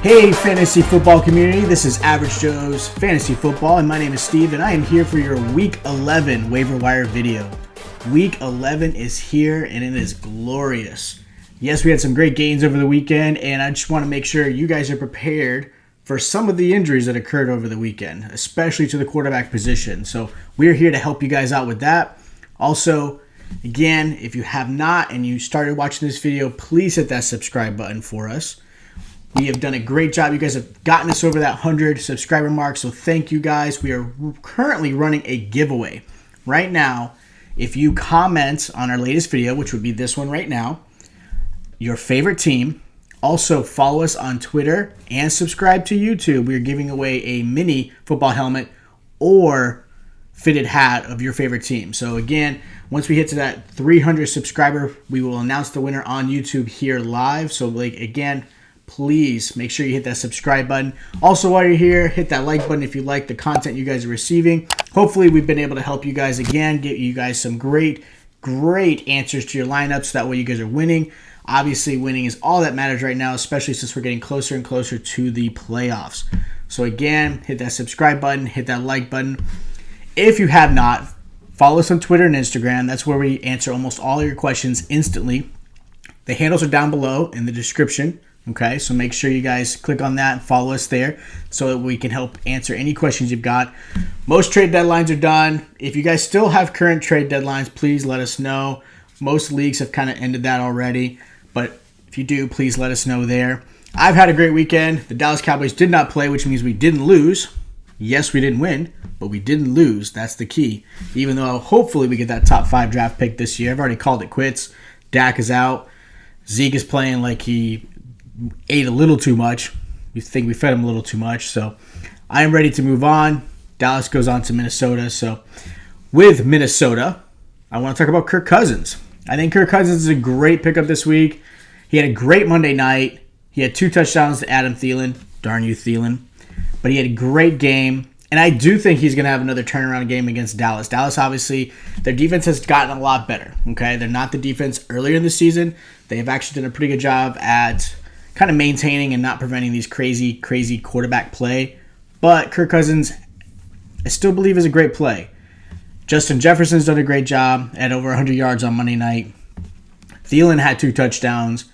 Hey fantasy football community, this is Average Joe's Fantasy Football and my name is Steve and I am here for your Week 11 waiver wire video. Week 11 is here and it is glorious. Yes, we had some great gains over the weekend and I just want to make sure you guys are prepared for some of the injuries that occurred over the weekend, especially to the quarterback position. So we're here to help you guys out with that. Also, again, if you have not and you started watching this video, please hit that subscribe button for us. We have done a great job. You guys have gotten us over that 100 subscriber mark, so thank you guys. We are currently running a giveaway. Right now, if you comment on our latest video, which would be this one right now, your favorite team, also follow us on Twitter and subscribe to YouTube. We are giving away a mini football helmet or fitted hat of your favorite team. So again, once we hit to that 300 subscriber, we will announce the winner on YouTube here live. So again, please make sure you hit that subscribe button. Also, while you're here, hit that like button if you like the content you guys are receiving. Hopefully, we've been able to help you guys again, get you guys some great answers to your lineups. So that way you guys are winning. Obviously, winning is all that matters right now, especially since we're getting closer and closer to the playoffs. So again, hit that subscribe button, hit that like button. If you have not, follow us on Twitter and Instagram. That's where we answer almost all of your questions instantly. The handles are down below in the description. Okay, so make sure you guys click on that and follow us there so that we can help answer any questions you've got. Most trade deadlines are done. If you guys still have current trade deadlines, please let us know. Most leagues have kind of ended that already, but if you do, please let us know there. I've had a great weekend. The Dallas Cowboys did not play, which means we didn't lose. Yes, we didn't win, but we didn't lose. That's the key. Even though hopefully we get that top 5 draft pick this year. I've already called it quits. Dak is out. Zeke is playing like he ate a little too much. You think we fed him a little too much. So I am ready to move on. Dallas goes on to Minnesota. So with Minnesota, I want to talk about Kirk Cousins. I think Kirk Cousins is a great pickup this week. He had a great Monday night. He had 2 touchdowns to Adam Thielen. Darn you, Thielen. But he had a great game. And I do think he's going to have another turnaround game against Dallas. Dallas, obviously, their defense has gotten a lot better. Okay, they're not the defense earlier in the season. They have actually done a pretty good job at kind of maintaining and not preventing these crazy quarterback play. But Kirk Cousins, I still believe, is a great play. Justin Jefferson's done a great job at over 100 yards on Monday night. Thielen had 2 touchdowns.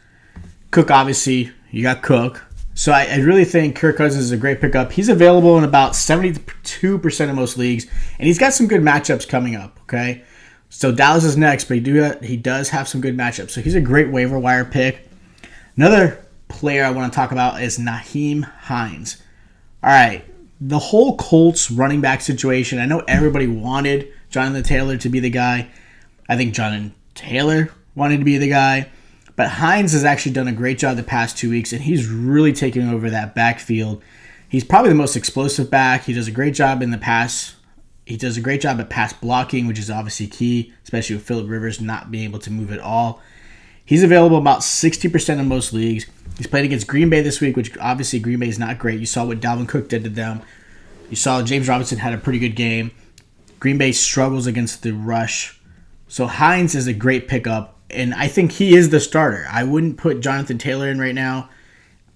Cook, obviously, you got Cook. So I really think Kirk Cousins is a great pickup. He's available in about 72% of most leagues, and he's got some good matchups coming up, okay? So Dallas is next, but he does have some good matchups. So he's a great waiver wire pick. Another player I want to talk about is Nyheim Hines. All right, the whole Colts running back situation, I know everybody wanted Jonathan Taylor to be the guy. I think Jonathan Taylor wanted to be the guy. But Hines has actually done a great job the past 2 weeks, and he's really taken over that backfield. He's probably the most explosive back. He does a great job in the pass. He does a great job at pass blocking, which is obviously key, especially with Phillip Rivers not being able to move at all. He's available about 60% of most leagues. He's played against Green Bay this week, which obviously Green Bay is not great. You saw what Dalvin Cook did to them. You saw James Robinson had a pretty good game. Green Bay struggles against the rush. So Hines is a great pickup, and I think he is the starter. I wouldn't put Jonathan Taylor in right now.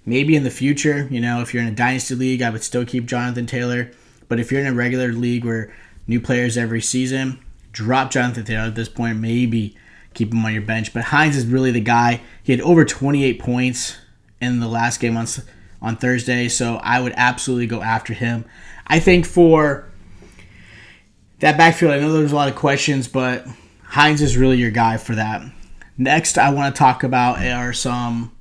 Maybe in the future, if you're in a dynasty league, I would still keep Jonathan Taylor. But if you're in a regular league where new players every season, drop Jonathan Taylor at this point. Maybe keep him on your bench. But Hines is really the guy. He had over 28 points in the last game on Thursday, so I would absolutely go after him. I think for that backfield, I know there's a lot of questions, but Hines is really your guy for that. Next, I want to talk about are some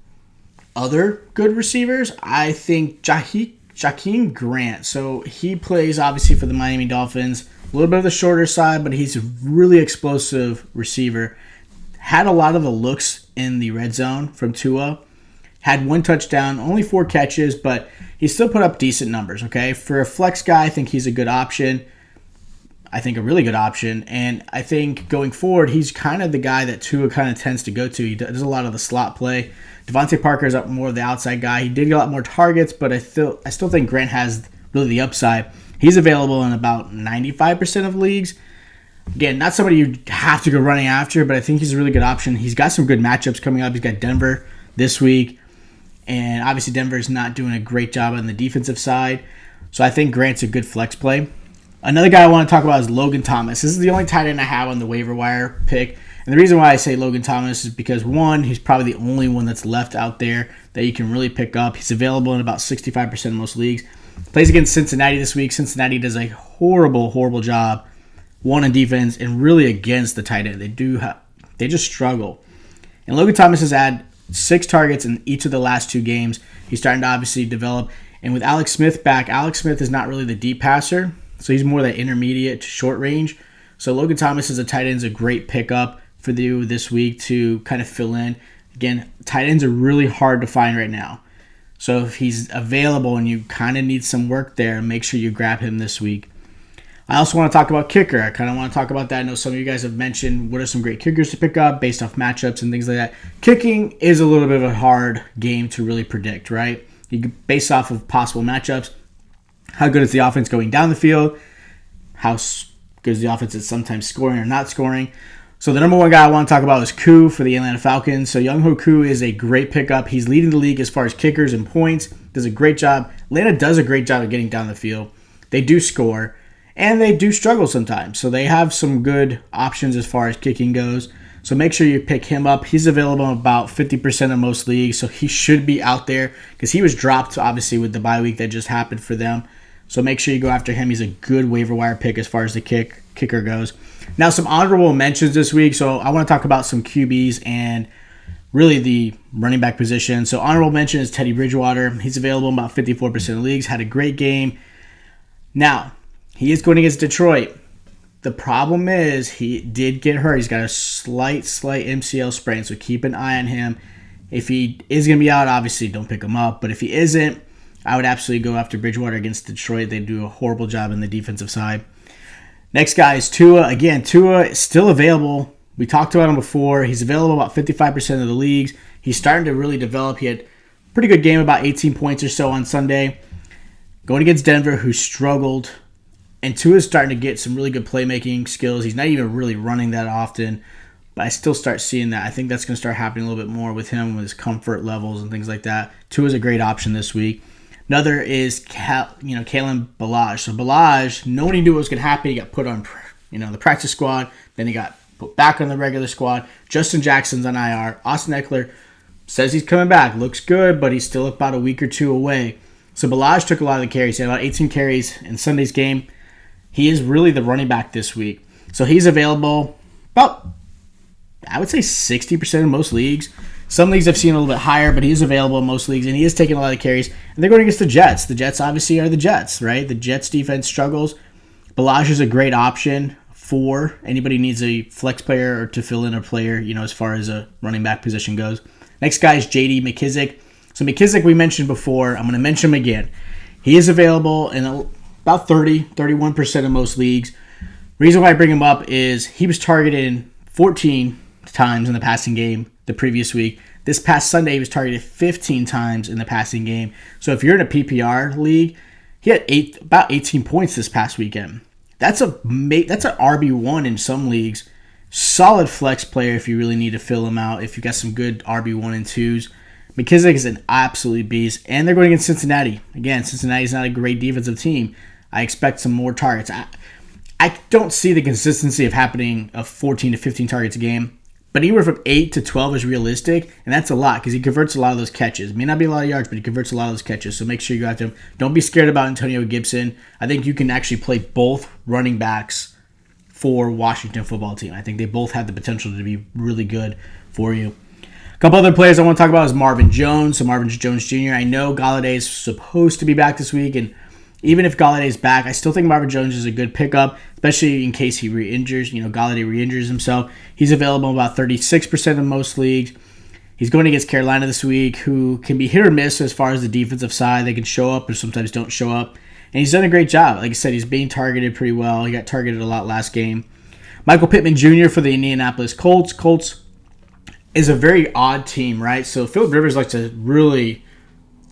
other good receivers. I think Jakeem Grant. So he plays obviously for the Miami Dolphins. A little bit of the shorter side, but he's a really explosive receiver. Had a lot of the looks in the red zone from Tua. Had 1 touchdown, only 4 catches, but he still put up decent numbers, okay? For a flex guy, I think he's a good option. I think a really good option. And I think going forward, he's kind of the guy that Tua kind of tends to go to. He does a lot of the slot play. Devontae Parker is up more of the outside guy. He did get a lot more targets, but I still think Grant has really the upside. He's available in about 95% of leagues. Again, not somebody you have to go running after, but I think he's a really good option. He's got some good matchups coming up. He's got Denver this week. And obviously Denver's not doing a great job on the defensive side. So I think Grant's a good flex play. Another guy I want to talk about is Logan Thomas. This is the only tight end I have on the waiver wire pick. And the reason why I say Logan Thomas is because, one, he's probably the only one that's left out there that you can really pick up. He's available in about 65% of most leagues. Plays against Cincinnati this week. Cincinnati does a horrible, horrible job, one on defense and really against the tight end. They just struggle. And Logan Thomas has had 6 targets in each of the last 2 games. He's starting to obviously develop. And with Alex Smith back, Alex Smith is not really the deep passer, so he's more that intermediate to short range. So Logan Thomas as a tight end is a great pickup for you this week to kind of fill in. Again, tight ends are really hard to find right now. So if he's available and you kind of need some work there, make sure you grab him this week. I also want to talk about kicker. I kind of want to talk about that. I know some of you guys have mentioned what are some great kickers to pick up based off matchups and things like that. Kicking is a little bit of a hard game to really predict, right? Based off of possible matchups, how good is the offense going down the field, how good is the offense at sometimes scoring or not scoring. So the number one guy I want to talk about is Koo for the Atlanta Falcons. So Younghoe Koo is a great pickup. He's leading the league as far as kickers and points. Does a great job. Atlanta does a great job of getting down the field. They do score, and they do struggle sometimes. So they have some good options as far as kicking goes. So make sure you pick him up. He's available in about 50% of most leagues, so he should be out there because he was dropped, obviously, with the bye week that just happened for them. So make sure you go after him. He's a good waiver wire pick as far as the kicker goes. Now, some honorable mentions this week. So I want to talk about some QBs and really the running back position. So honorable mention is Teddy Bridgewater. He's available in about 54% of leagues. Had a great game. Now, he is going against Detroit. The problem is he did get hurt. He's got a slight MCL sprain, so keep an eye on him. If he is going to be out, obviously don't pick him up. But if he isn't, I would absolutely go after Bridgewater against Detroit. They do a horrible job on the defensive side. Next guy is Tua. Again, Tua is still available. We talked about him before. He's available about 55% of the leagues. He's starting to really develop. He had a pretty good game, about 18 points or so on Sunday. Going against Denver, who struggled. And Tua's starting to get some really good playmaking skills. He's not even really running that often, but I still start seeing that. I think that's going to start happening a little bit more with him, with his comfort levels and things like that. Tua's a great option this week. Another is Kalen Ballage. So Ballage, nobody knew what was going to happen. He got put on the practice squad. Then he got put back on the regular squad. Justin Jackson's on IR. Austin Eckler says he's coming back. Looks good, but he's still about a week or 2 away. So Ballage took a lot of the carries. He had about 18 carries in Sunday's game. He is really the running back this week. So he's available about, I would say, 60% of most leagues. Some leagues I've seen a little bit higher, but he is available in most leagues, and he is taking a lot of carries. And they're going against the Jets. The Jets obviously are the Jets, right? The Jets defense struggles. Ballage is a great option for anybody who needs a flex player or to fill in a player, as far as a running back position goes. Next guy is J.D. McKissic. So McKissic we mentioned before. I'm going to mention him again. He is available in about 31% of most leagues. Reason why I bring him up is he was targeted 14 times in the passing game the previous week. This past Sunday, he was targeted 15 times in the passing game. So if you're in a PPR league, he had about 18 points this past weekend. That's an RB1 in some leagues. Solid flex player if you really need to fill him out. If you got some good RB1 and 2s. McKissic is an absolute beast. And they're going against Cincinnati. Again, Cincinnati's not a great defensive team. I expect some more targets. I don't see the consistency of happening of 14 to 15 targets a game. But anywhere from 8 to 12 is realistic, and that's a lot because he converts a lot of those catches. May not be a lot of yards, but he converts a lot of those catches, so make sure you go after him. Don't be scared about Antonio Gibson. I think you can actually play both running backs for Washington football team. I think they both have the potential to be really good for you. A couple other players I want to talk about is Marvin Jones. So Marvin Jones Jr. I know Galladay is supposed to be back this week, and even if Galladay's back, I still think Marvin Jones is a good pickup, especially in case he re-injures. Galladay re-injures himself. He's available in about 36% of most leagues. He's going against Carolina this week, who can be hit or miss as far as the defensive side. They can show up or sometimes don't show up. And he's done a great job. Like I said, he's being targeted pretty well. He got targeted a lot last game. Michael Pittman Jr. for the Indianapolis Colts. Colts is a very odd team, right? So Philip Rivers likes to really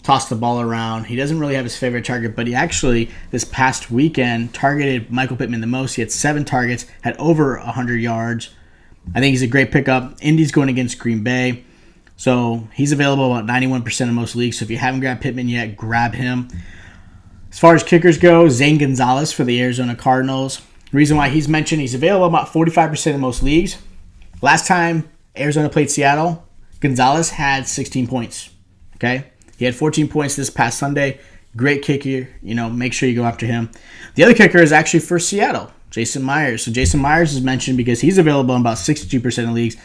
toss the ball around. He doesn't really have his favorite target, but he actually, this past weekend, targeted Michael Pittman the most. He had 7 targets, had over 100 yards. I think he's a great pickup. Indy's going against Green Bay. So he's available about 91% of most leagues. So if you haven't grabbed Pittman yet, grab him. As far as kickers go, Zane Gonzalez for the Arizona Cardinals. The reason why he's mentioned, he's available about 45% of most leagues. Last time Arizona played Seattle, Gonzalez had 16 points. Okay? He had 14 points this past Sunday. Great kicker. Make sure you go after him. The other kicker is actually for Seattle, Jason Myers. So Jason Myers is mentioned because he's available in about 62% of leagues.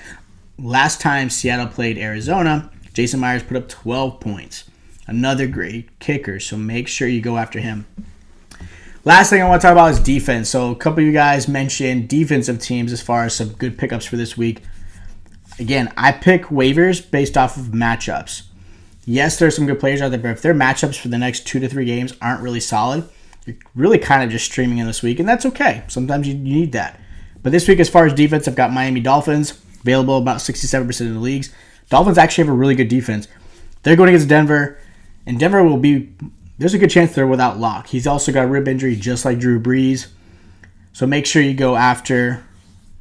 Last time Seattle played Arizona, Jason Myers put up 12 points. Another great kicker, so make sure you go after him. Last thing I want to talk about is defense. So a couple of you guys mentioned defensive teams as far as some good pickups for this week. Again, I pick waivers based off of matchups. Yes, there's some good players out there, but if their matchups for the next 2 to 3 games aren't really solid, you're really kind of just streaming in this week, and that's okay. Sometimes you need that. But this week, as far as defense, I've got Miami Dolphins, available about 67% of the leagues. Dolphins actually have a really good defense. They're going against Denver, and Denver will be, there's a good chance they're without Locke. He's also got a rib injury just like Drew Brees. So make sure you go after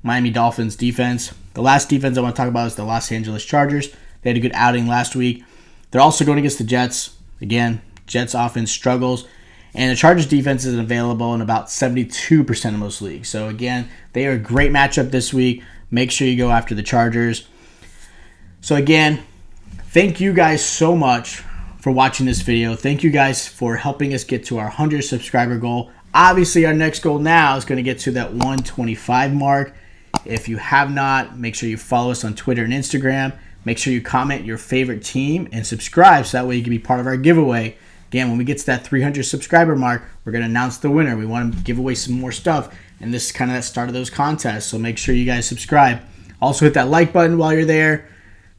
Miami Dolphins defense. The last defense I want to talk about is the Los Angeles Chargers. They had a good outing last week. They're also going against the Jets. Again, Jets offense struggles. And the Chargers defense is available in about 72% of most leagues. So again, they are a great matchup this week. Make sure you go after the Chargers. So again, thank you guys so much for watching this video. Thank you guys for helping us get to our 100 subscriber goal. Obviously, our next goal now is going to get to that 125 mark. If you have not, make sure you follow us on Twitter and Instagram. Make sure you comment your favorite team and subscribe so that way you can be part of our giveaway. Again, when we get to that 300 subscriber mark, we're going to announce the winner. We want to give away some more stuff, and this is kind of that start of those contests, so make sure you guys subscribe. Also, hit that like button while you're there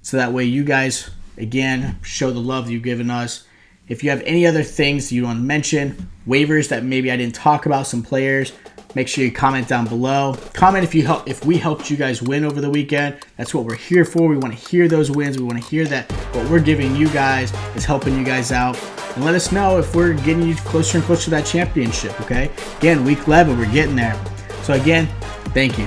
so that way you guys, again, show the love you've given us. If you have any other things you want to mention, waivers that maybe I didn't talk about, some players, make sure you comment down below. Comment if we helped you guys win over the weekend. That's what we're here for. We want to hear those wins. We want to hear that what we're giving you guys is helping you guys out. And let us know if we're getting you closer and closer to that championship, okay? Again, week 11, we're getting there. So again, thank you.